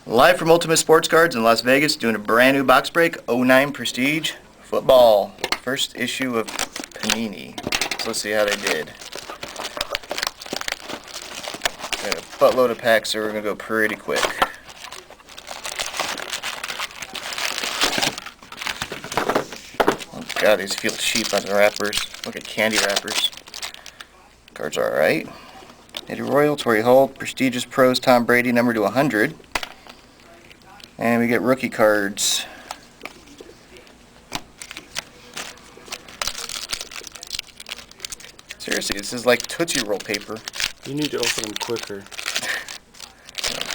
Live from Ultimate Sports Cards in Las Vegas, doing a brand new box break, '09 Prestige Football. First issue of Panini. So let's see how they did. Got a buttload of packs, so we're going to go pretty quick. Oh god, these feel cheap on the wrappers. Look at candy wrappers. Cards are alright. Eddie Royal, Torrey Holt, Prestigious Pros, Tom Brady, number to 100. And we get rookie cards. Seriously, this is like Tootsie Roll paper. You need to open them quicker.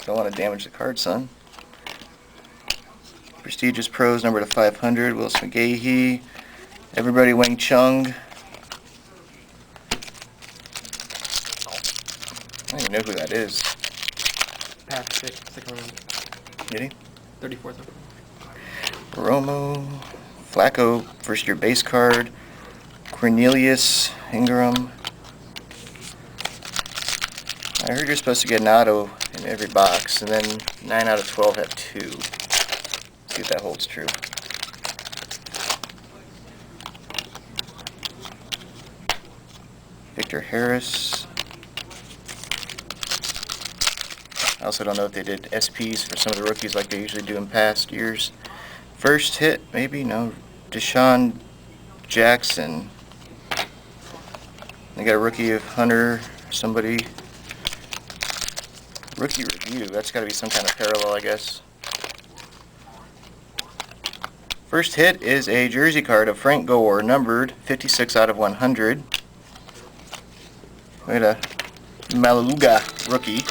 Don't want to damage the card, son. Prestigious Pros, number to 500. Willis McGahee. Everybody Wang Chung. I don't even know who that is. Pack second round. Did he? 34th. Romo. Flacco, first year base card. Cornelius. Ingram. I heard you're supposed to get an auto in every box, and then 9 out of 12 have 2. See if that holds true. Victor Harris. I also don't know if they did SPs for some of the rookies like they usually do in past years. First hit, maybe? No. Deshaun Jackson. They got a rookie of Hunter, somebody. Rookie review, that's got to be some kind of parallel, I guess. First hit is a jersey card of Frank Gore, numbered 56 out of 100. We got a Malaluga rookie.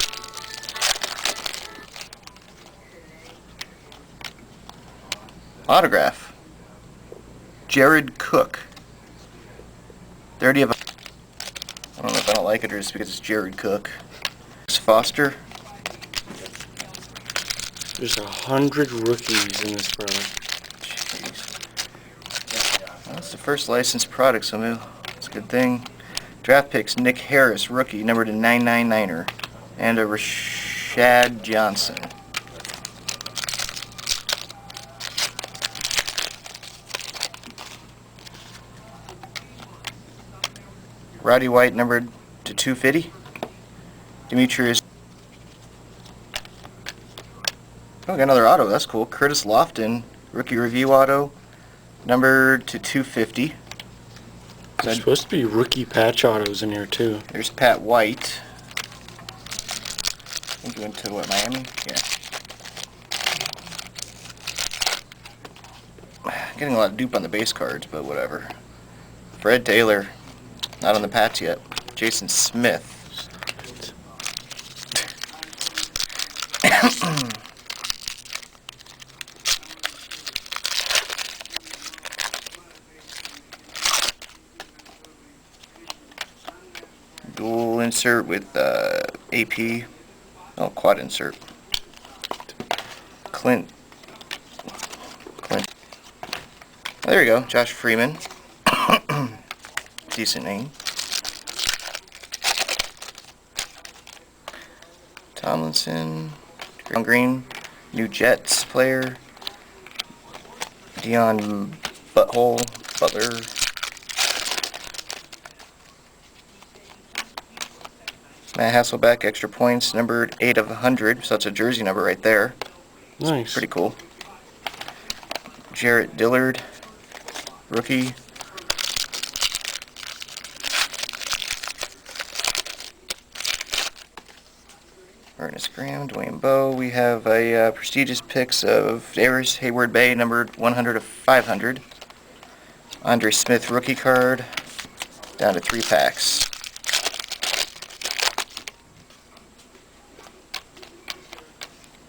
Autograph. Jared Cook. 30 of... I don't know if I don't like it or just because it's Jared Cook. Foster. There's 100 rookies in this product. Jeez. Well, that's the first licensed product, so it's a good thing. Draft picks, Nick Harris, rookie, numbered to 999er. And a Rashad Johnson. Roddy White, numbered to 250. Demetrius. Oh, got another auto. That's cool. Curtis Lofton, rookie review auto, numbered to 250. There's supposed to be rookie patch autos in here too. There's Pat White. I think he went to what, Miami? Yeah. Getting a lot of dupe on the base cards, but whatever. Fred Taylor, not on the patch yet. Jason Smith. Dual insert with AP. Oh, quad insert. Clint. Oh, there you go. Josh Freeman. Decent name. Tomlinson. Green. New Jets player. Dion Butthole. Butler. Matt Hasselbeck, extra points, numbered 8 of 100, so that's a jersey number right there. Nice. Pretty cool. Jarrett Dillard, rookie. Ernest Graham, Dwayne Bowe. We have a prestigious picks of Ayers Hayward Bay, numbered 100 of 500. Andre Smith, rookie card, down to 3 packs.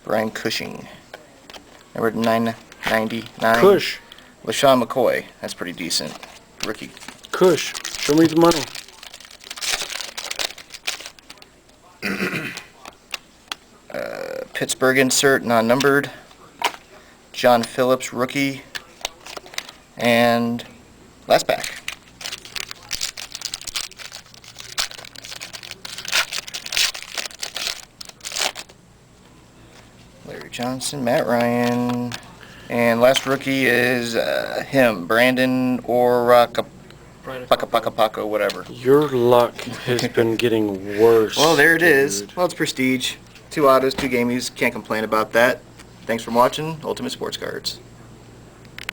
Brian Cushing, number 999. Cush. LaShawn McCoy, that's pretty decent. Rookie. Cush, show me the money. Pittsburgh insert, non-numbered. John Phillips, rookie. And last pack. Gary Johnson, Matt Ryan. And last rookie is him, Brandon Oraka, Brian Paka, whatever. Your luck has been getting worse. Well, there it is. dude. Well, it's prestige. 2 autos, 2 gamies. Can't complain about that. Thanks for watching Ultimate Sports Cards.